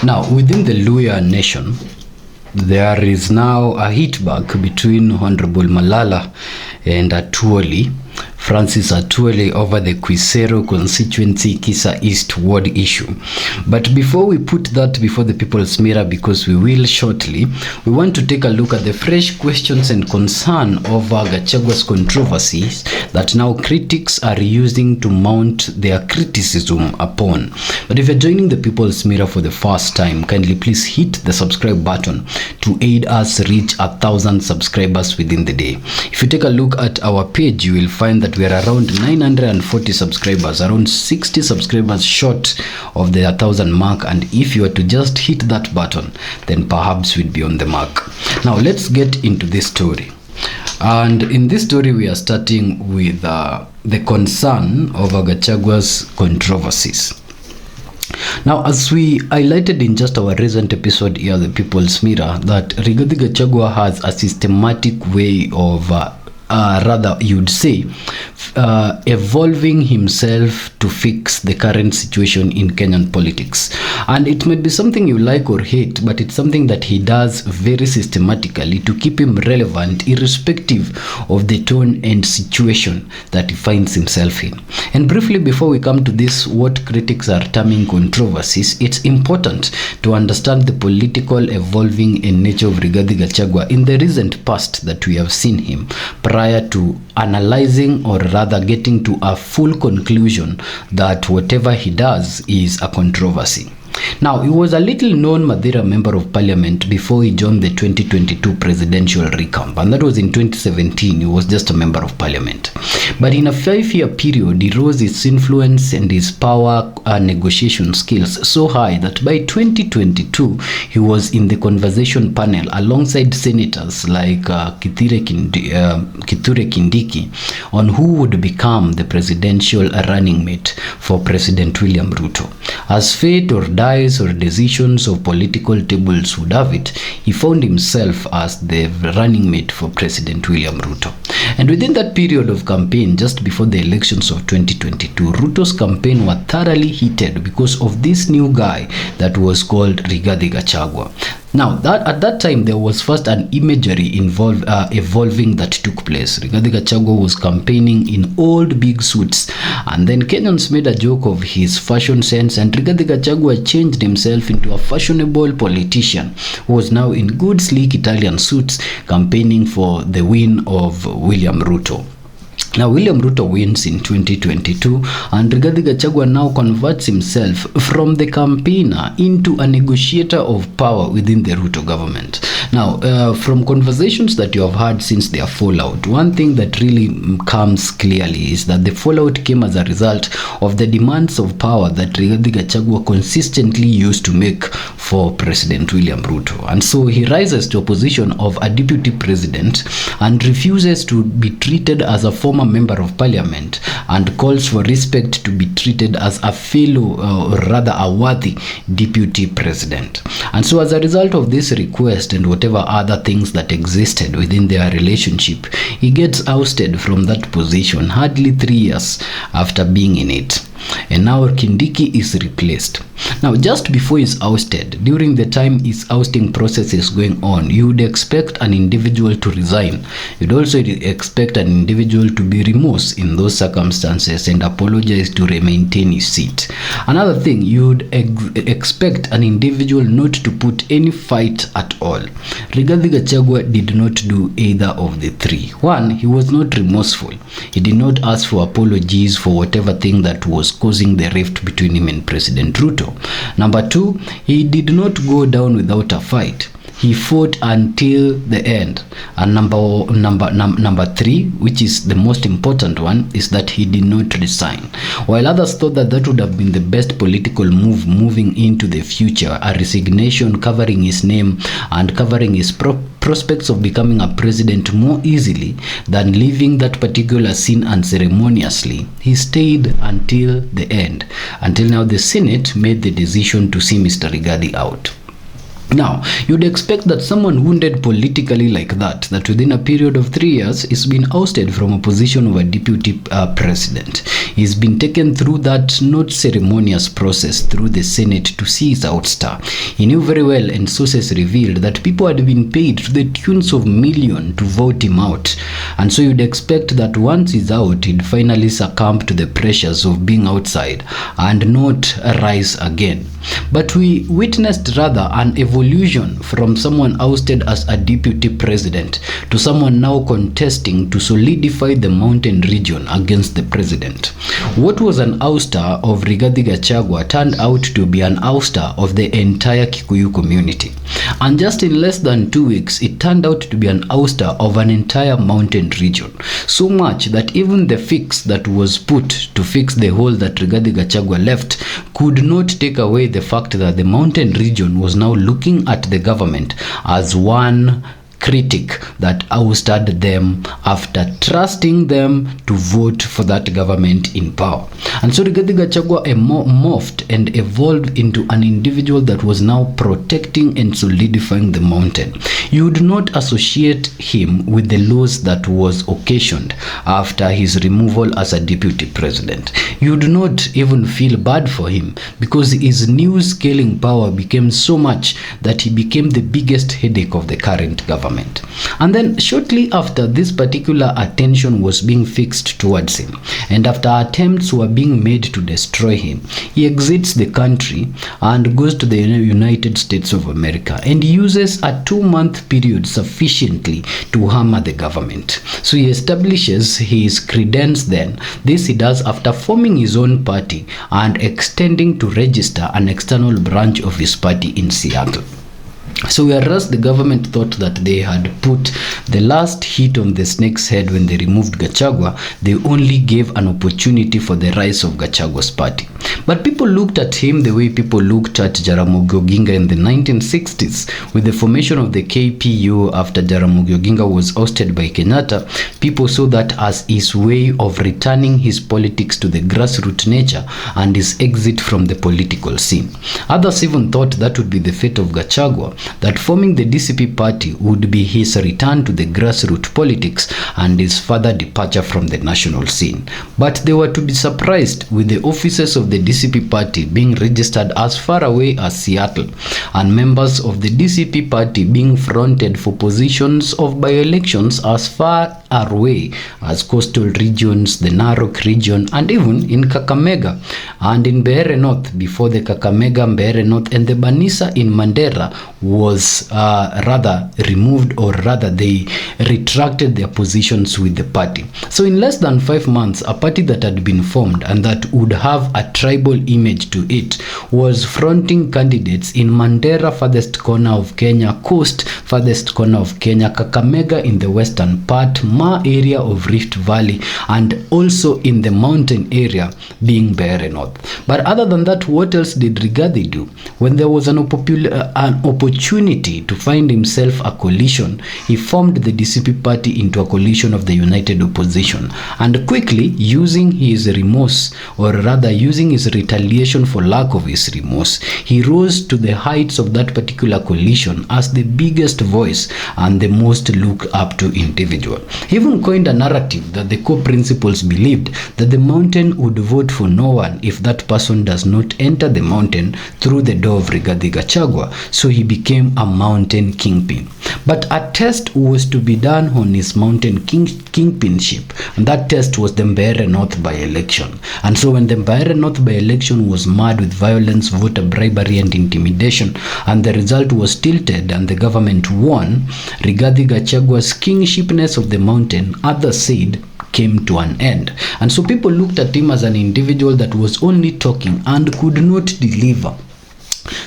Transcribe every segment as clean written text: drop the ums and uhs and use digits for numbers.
Now, within the Luhya nation, there is now a hit back between Honorable Malala and Atwoli, Francis Atwoli, over the Khwisero constituency Kisa East Ward issue. But before we put that before the people's mirror, because we will shortly, we want to take a look at the fresh questions and concern over Gachagua's controversies that now critics are using to mount their criticism upon. But if you're joining the people's mirror for the first time, kindly please hit the subscribe button to aid us reach 1,000 subscribers within the day. If you take a look at our page, you will find that we are around 940 subscribers, around 60 subscribers short of the 1,000 mark, and if you were to just hit that button, then perhaps we'd be on the mark. Now let's get into this story. And in this story we are starting with the concern over Gachagua's controversies. Now, as we highlighted in just our recent episode here, the People's Mirror, that Rigathi Gachagua has a systematic way of rather you'd say evolving himself to fix the current situation in Kenyan politics. And it might be something you like or hate, but it's something that he does very systematically to keep him relevant irrespective of the tone and situation that he finds himself in. And briefly, before we come to this, what critics are terming controversies, it's important to understand the political evolving nature of Rigathi Gachagua in the recent past that we have seen him, prior to analyzing or rather getting to a full conclusion that whatever he does is a controversy. Now, he was a little known Madeira member of parliament before he joined the 2022 presidential recount, and that was in 2017. He was just a member of parliament. But in a 5-year period, he rose his influence and his power negotiation skills so high that by 2022, he was in the conversation panel alongside senators like Kithure Kindiki on who would become the presidential running mate for President William Ruto. As fate or dice or decisions of political tables would have it, he found himself as the running mate for President William Ruto. And within that period of campaign, just before the elections of 2022, Ruto's campaign were thoroughly heated because of this new guy that was called Rigathi Gachagua. Now, at that time, there was first an imagery evolving that took place. Rigathi Gachagua was campaigning in old big suits, and then Kenyans made a joke of his fashion sense, and Rigathi Gachagua changed himself into a fashionable politician who was now in good, sleek Italian suits campaigning for the win of William Ruto. Now, William Ruto wins in 2022, and Rigathi Gachagua now converts himself from the campaigner into a negotiator of power within the Ruto government. Now, from conversations that you have had since their fallout, one thing that really comes clearly is that the fallout came as a result of the demands of power that Rigathi Gachagua consistently used to make for President William Ruto. And so he rises to a position of a deputy president and refuses to be treated as a former member of parliament and calls for respect to be treated as a fellow or rather a worthy deputy president. And so as a result of this request and whatever other things that existed within their relationship, he gets ousted from that position hardly 3 years after being in it. And now Kindiki is replaced. Now, just before he's ousted, during the time his ousting process is going on, you would expect an individual to resign. You'd also expect an individual to be remorse in those circumstances and apologize to maintain his seat. Another thing, you'd expect an individual not to put any fight at all. Rigathi Gachagua did not do either of the three. One, he was not remorseful. He did not ask for apologies for whatever thing that was causing the rift between him and President Ruto. Number two, he did not go down without a fight. He fought until the end. And number three, which is the most important one, is that he did not resign. While others thought that that would have been the best political move moving into the future, a resignation covering his name and covering his prospects of becoming a president more easily than leaving that particular scene unceremoniously, he stayed until the end. Until now, the Senate made the decision to see Mr. Rigathi out. Now, you'd expect that someone wounded politically like that within a period of 3 years is being ousted from a position of a deputy president. He's been taken through that not ceremonious process through the Senate to see his ouster. He knew very well, and sources revealed, that people had been paid to the tunes of millions to vote him out. And so you'd expect that once he's out, he'd finally succumb to the pressures of being outside and not rise again. But we witnessed rather an evolution from someone ousted as a deputy president to someone now contesting to solidify the mountain region against the president. What was an ouster of Rigathi Gachagua turned out to be an ouster of the entire Kikuyu community. And just in less than 2 weeks, it turned out to be an ouster of an entire mountain region. So much that even the fix that was put to fix the hole that Rigathi Gachagua left could not take away the fact that the mountain region was now looking at the government as one critic that ousted them after trusting them to vote for that government in power. And so Rigathi Gachagua morphed and evolved into an individual that was now protecting and solidifying the mountain. You would not associate him with the loss that was occasioned after his removal as a deputy president. You would not even feel bad for him, because his new scaling power became so much that he became the biggest headache of the current government. And then shortly after this particular attention was being fixed towards him, and after attempts were being made to destroy him, he exits the country and goes to the United States of America and uses a 2-month period sufficiently to hammer the government. So he establishes his credence then. This he does after forming his own party and extending to register an external branch of his party in Seattle. So whereas the government thought that they had put the last hit on the snake's head when they removed Gachagua, they only gave an opportunity for the rise of Gachagua's party. But people looked at him the way people looked at Jaramogi Oginga in the 1960s. With the formation of the KPU after Jaramogi Oginga was ousted by Kenyatta, people saw that as his way of returning his politics to the grassroots nature and his exit from the political scene. Others even thought that would be the fate of Gachagua, that forming the DCP Party would be his return to the grassroots politics and his further departure from the national scene. But they were to be surprised with the offices of the DCP Party being registered as far away as Seattle, and members of the DCP Party being fronted for positions of by-elections as far away as coastal regions, the Narok region, and even in Kakamega and in Mbeere North before the Kakamega, Mbeere North, and the Banisa in Mandera was rather removed, or rather they retracted their positions with the party. So in less than 5 months, a party that had been formed and that would have a tribal image to it was fronting candidates in Mandera, farthest corner of Kenya, Coast, farthest corner of Kenya, Kakamega in the western part, Ma area of Rift Valley, and also in the mountain area being Mbeere North. But other than that, what else did Rigathi do? When there was an opportunity to find himself a coalition, he formed the DCP Party into a coalition of the United Opposition, and quickly, using his remorse, or rather using his retaliation for lack of his remorse, he rose to the heights of that particular coalition as the biggest voice and the most looked up to individual. He even coined a narrative that the core principles believed that the mountain would vote for no one if that person does not enter the mountain through the door of Rigathi Gachagua. So he became a mountain kingpin. But a test was to be done on his mountain kingpinship, and that test was the Mbeere North by-election. And so when the Mbeere North by-election was marred with violence, voter bribery, and intimidation, and the result was tilted and the government won, Rigathi Gachagua's kingshipness of the mountain, others said, came to an end. And so people looked at him as an individual that was only talking and could not deliver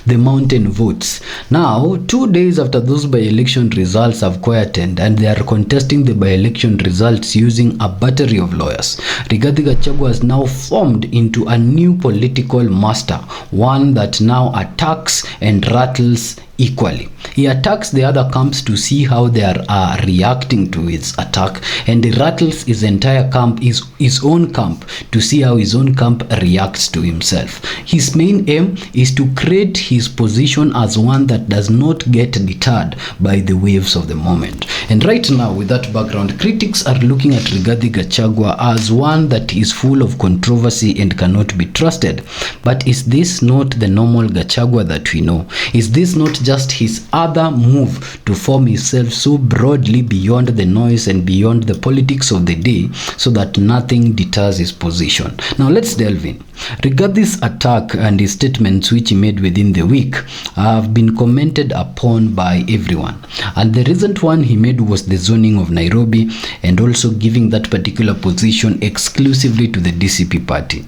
the mountain votes. Now, 2 days after those by-election results have quietened and they are contesting the by-election results using a battery of lawyers, Rigathi Gachagua has now formed into a new political master, one that now attacks and rattles equally. He attacks the other camps to see how they are reacting to his attack, and he rattles his entire camp, his own camp, to see how his own camp reacts to himself. His main aim is to create his position as one that does not get deterred by the waves of the moment. And right now, with that background, critics are looking at Rigathi Gachagua as one that is full of controversy and cannot be trusted. But is this not the normal Gachagua that we know? Is this not just his other move to form himself so broadly beyond the noise and beyond the politics of the day, so that nothing deters his position? Now let's delve in. Rigathi's attack and his statements which he made within the week have been commented upon by everyone, and the recent one he made was the zoning of Nairobi, and also giving that particular position exclusively to the DCP party.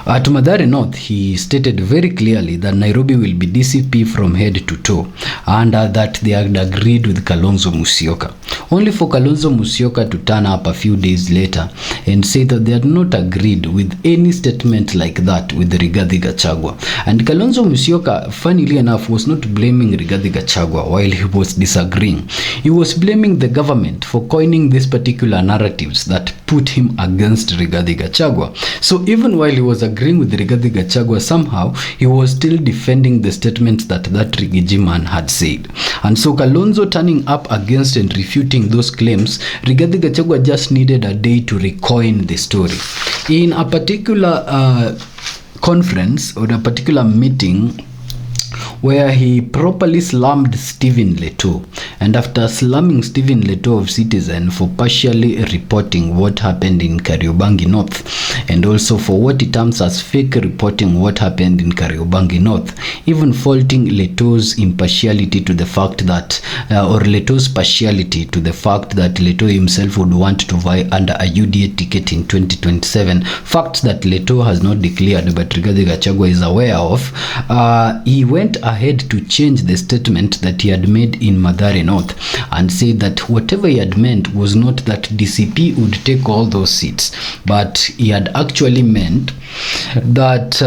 At Mathare North, he stated very clearly that Nairobi will be DCP from head to toe, and that they had agreed with Kalonzo Musyoka. Only for Kalonzo Musyoka to turn up a few days later and say that they had not agreed with any statement like that with Rigathi Gachagua. And Kalonzo Musyoka, funnily enough, was not blaming Rigathi Gachagua while he was disagreeing. He was blaming the government for coining these particular narratives that put him against Rigathi Gachagua. So even while he was agreeing with Rigathi Gachagua, somehow he was still defending the statements that Rigiji man had said. And so Kalonzo turning up against and refuting those claims, Rigathi Gachagua just needed a day to recoin the story. In a particular conference or a particular meeting where he properly slammed Stephen Leto, and after slamming Stephen Leto of Citizen for partially reporting what happened in Kariobangi North, and also for what he terms as fake reporting what happened in Kariobangi North, even faulting Leto's impartiality to the fact that or Leto's partiality to the fact that Leto himself would want to vie under a UDA ticket in 2027, facts that Leto has not declared but Rigathi Gachagua is aware of. He went ahead to change the statement that he had made in Mathare North and said that whatever he had meant was not that DCP would take all those seats, but he had actually meant that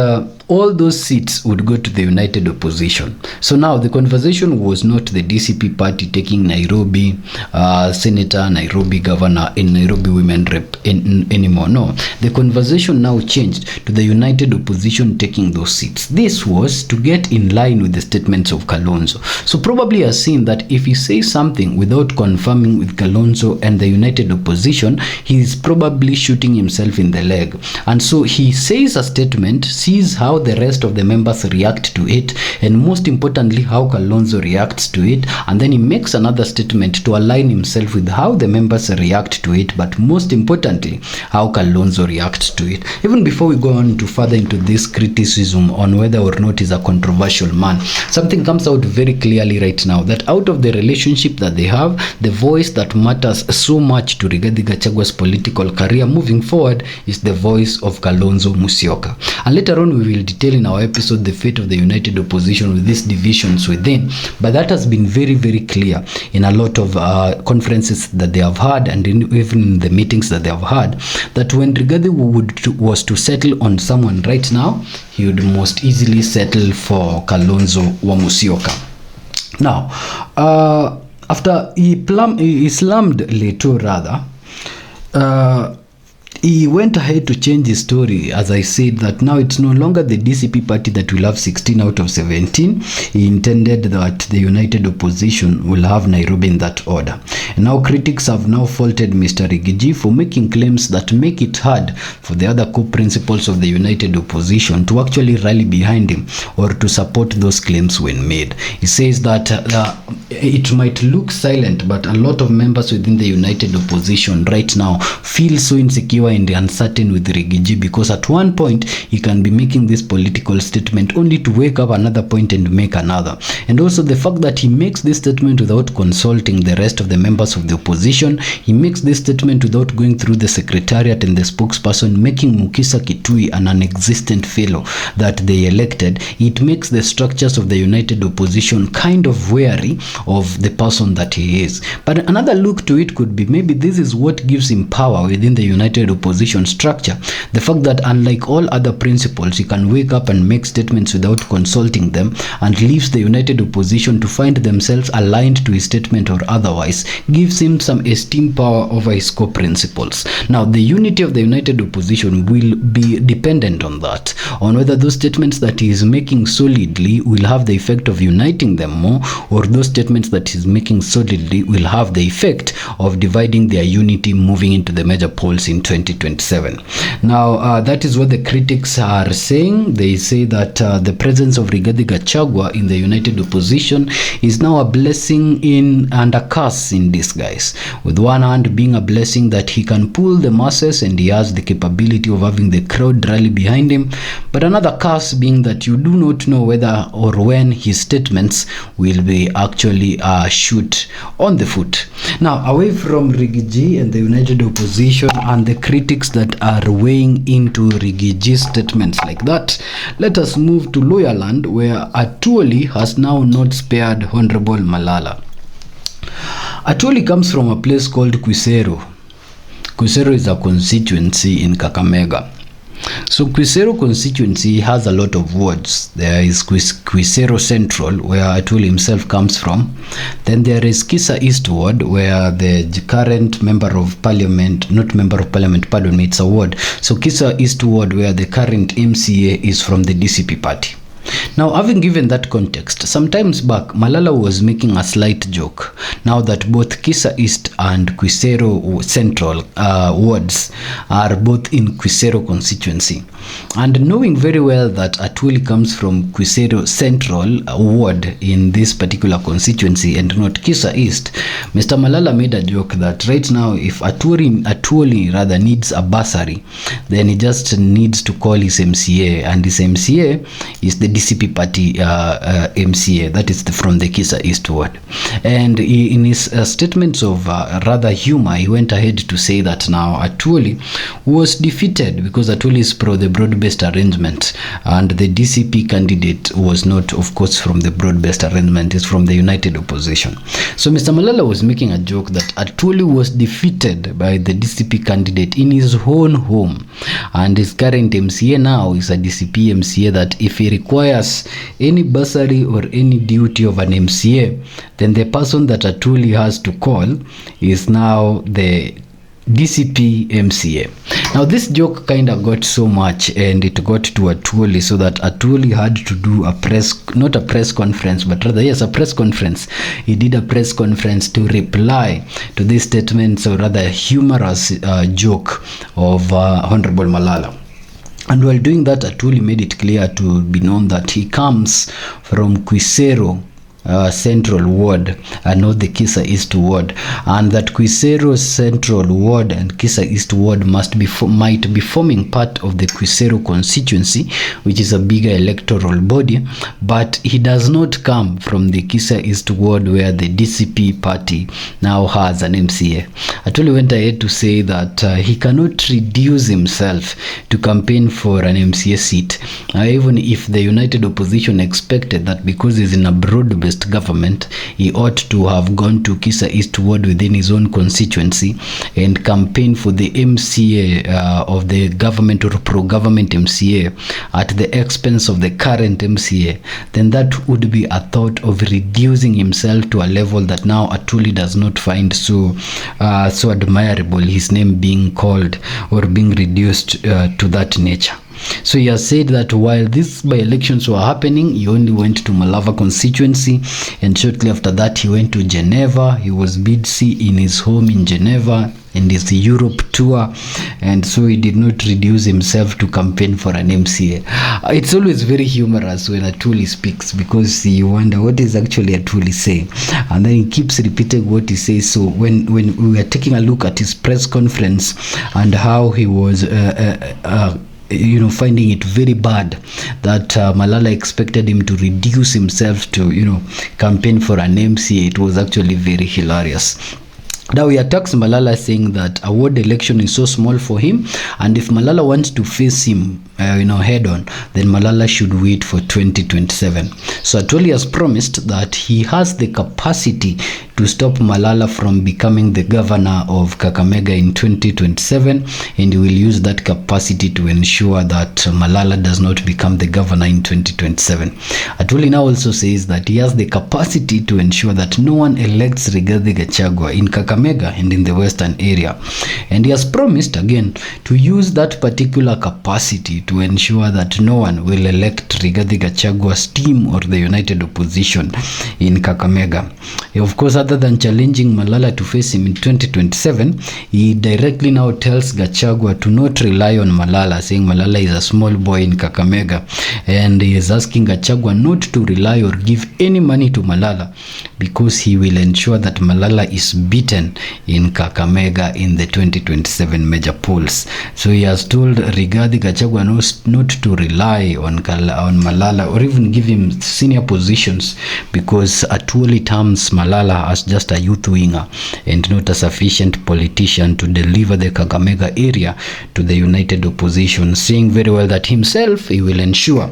all those seats would go to the united opposition. So now the conversation was not the DCP party taking Nairobi senator, Nairobi governor, and Nairobi women rep anymore. No, the conversation now changed to the united opposition taking those seats. This was to get in line with the statements of Kalonzo. So probably has seen that if he says something without confirming with Kalonzo and the united opposition, he is probably shooting himself in the leg. And so he says a statement, sees how the rest of the members react to it, and most importantly how Kalonzo reacts to it, and then he makes another statement to align himself with how the members react to it, but most importantly how Kalonzo reacts to it. Even before we go on to further into this criticism on whether or not he's a controversial man, something comes out very clearly right now, that out of the relationship that they have, the voice that matters so much to Rigathi Gachagua's political career moving forward is the voice of Kalonzo Musyoka. And later on we will detail in our episode the fate of the united opposition with these divisions within, but that has been very, very clear in a lot of conferences that they have had, and even in the meetings that they have had, that when Rigathi was to settle on someone right now, he would most easily settle for Kalonzo Musyoka. Now, after he slammed Leto rather, he went ahead to change his story, as I said, that now it's no longer the DCP party that will have 16 out of 17. He intended that the united opposition will have Nairobi in that order. And now critics have now faulted Mr. Rigiji for making claims that make it hard for the other co-principals of the united opposition to actually rally behind him or to support those claims when made. He says that it might look silent, but a lot of members within the united opposition right now feel so insecure and uncertain with Rigiji, because at one point he can be making this political statement only to wake up another point and make another. And also the fact that he makes this statement without consulting the rest of the members of the opposition, he makes this statement without going through the secretariat and the spokesperson, making Mukisa Kitui an non-existent fellow that they elected. It makes the structures of the united opposition kind of wary of the person that he is. But another look to it could be maybe this is what gives him power within the united united opposition structure, the fact that unlike all other principals, he can wake up and make statements without consulting them and leaves the united opposition to find themselves aligned to his statement or otherwise, gives him some esteem power over his core principles. Now, the unity of the united opposition will be dependent on that, on whether those statements that he is making solidly will have the effect of uniting them more, or those statements that he's making solidly will have the effect of dividing their unity moving into the major polls in 2027. Now, that is what the critics are saying. They say that the presence of Rigathi Gachagua in the united opposition is now a blessing and a curse in disguise. With one hand being a blessing that he can pull the masses and he has the capability of having the crowd rally behind him, but another curse being that you do not know whether or when his statements will be actually shoot on the foot. Now, away from Rigiji and the united opposition and the critics that are weighing into Rigiji's statements like that, let us move to Loyaland, where Atwoli has now not spared Honorable Malala. Atwoli comes from a place called Khwisero. Khwisero is a constituency in Kakamega. So Khwisero constituency has a lot of wards. There is Khwisero Central, where Atwoli himself comes from. Then there is Kisa East Ward, where the current member of parliament, not member of parliament, pardon me, it's a ward. So Kisa East Ward, where the current MCA is from the DCP Party. Now, having given that context, sometimes back, Malala was making a slight joke. Now that both Kisa East and Khwisero Central wards are both in Khwisero constituency, and knowing very well that Atwoli comes from Khwisero Central ward in this particular constituency and not Kisa East, Mr. Malala made a joke that right now, if Atwoli rather needs a bursary, then he just needs to call his MCA, and his MCA is the DCP Party MCA, that is from the Kisa East Ward. And in his statements of rather humor, he went ahead to say that now Atwoli was defeated because Atwoli is pro the broad-based arrangement, and the DCP candidate was not, of course, from the broad-based arrangement, is from the united opposition. So Mr. Malala was making a joke that Atwoli was defeated by the DCP candidate in his own home, and his current MCA now is a DCP MCA that if he requires any bursary or any duty of an MCA, then the person that Atwoli has to call is now the DCP MCA. Now, this joke kind of got so much, and it got to Atwoli, so that Atwoli had to do not a press conference, but rather, yes, a press conference. He did a press conference to reply to these statements, or rather humorous joke of Honorable Malala. And while doing that, Atwoli made it clear to be known that he comes from Khwisero Central Ward and not the Kisa East Ward, and that Khwisero Central Ward and Kisa East Ward might be forming part of the Khwisero constituency, which is a bigger electoral body, but he does not come from the Kisa East Ward where the DCP Party now has an MCA. Atwoli went ahead to say that he cannot reduce himself to campaign for an MCA seat, even if the united opposition expected that because he's in a broad-based government, he ought to have gone to Kisa East Ward within his own constituency and campaign for the MCA of the government or pro-government MCA at the expense of the current MCA. Then that would be a thought of reducing himself to a level that now Atwoli does not find so admirable, his name being called or being reduced to that nature. So he has said that while these by-elections were happening, he only went to Malava constituency, and shortly after that he went to Geneva. He was busy in his home in Geneva and his Europe tour, and so he did not reduce himself to campaign for an MCA. It's always very humorous when Atwoli speaks, because you wonder what is actually Atwoli saying, and then he keeps repeating what he says. So when we are taking a look at his press conference and how he was finding it very bad that Malala expected him to reduce himself to, campaign for an MCA, it was actually very hilarious. Now he attacks Malala, saying that a ward election is so small for him, and if Malala wants to face him head on, then Malala should wait for 2027. So Atwoli has promised that he has the capacity to stop Malala from becoming the governor of Kakamega in 2027, and he will use that capacity to ensure that Malala does not become the governor in 2027. Atwoli now also says that he has the capacity to ensure that no one elects Rigathi Gachagua in Kakamega and in the western area, and he has promised again to use that particular capacity to ensure that no one will elect Rigathi Gachagua's team or the united opposition in Kakamega. Of course, other than challenging Malala to face him in 2027, he directly now tells Gachagua to not rely on Malala, saying Malala is a small boy in Kakamega, and he is asking Gachagua not to rely or give any money to Malala because he will ensure that Malala is beaten in Kakamega in the 2027 major polls. So he has told Rigathi Gachagua not to rely on Malala or even give him senior positions, because Atwoli terms Malala as just a youth winger and not a sufficient politician to deliver the Kakamega area to the united opposition, saying very well that himself he will ensure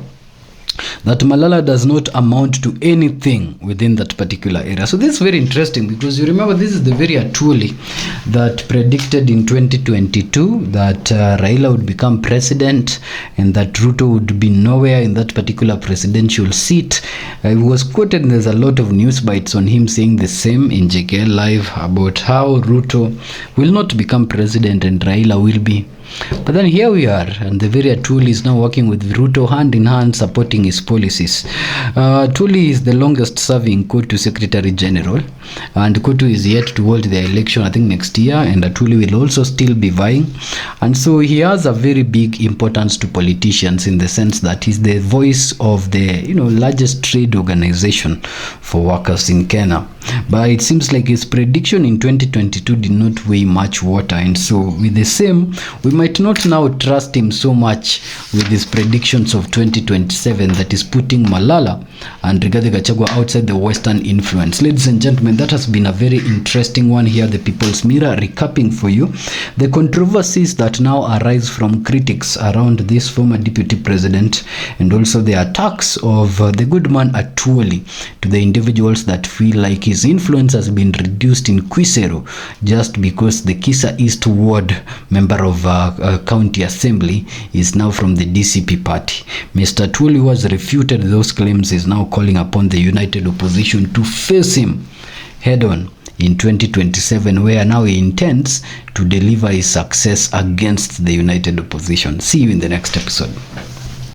that Malala does not amount to anything within that particular area. So this is very interesting, because you remember this is the very Atwoli that predicted in 2022 that Raila would become president and that Ruto would be nowhere in that particular presidential seat. He was quoted, and there's a lot of news bites on him saying the same in JKL Live about how Ruto will not become president and Raila will be. But then here we are, and the very Atwoli is now working with Ruto hand in hand, supporting his policies. Atwoli is the longest serving Kotu Secretary General, and Kotu is yet to hold the election, I think next year, and Atwoli will also still be vying. And so he has a very big importance to politicians in the sense that he's the voice of the largest trade organization for workers in Kenya. But it seems like his prediction in 2022 did not weigh much water, and so with the same, we might not now trust him so much with his predictions of 2027 that is putting Malala and Rigathi Gachagua outside the Western influence. Ladies and gentlemen, that has been a very interesting one here, the People's Mirror, recapping for you the controversies that now arise from critics around this former deputy president, and also the attacks of the good man Atwoli to the individuals that feel like his influence has been reduced in Khwisero just because the Kisa East Ward member of county assembly is now from the DCP Party. Mr. Atwoli, who has refuted those claims, is now calling upon the united opposition to face him head on in 2027, where now he intends to deliver his success against the united opposition. See you in the next episode.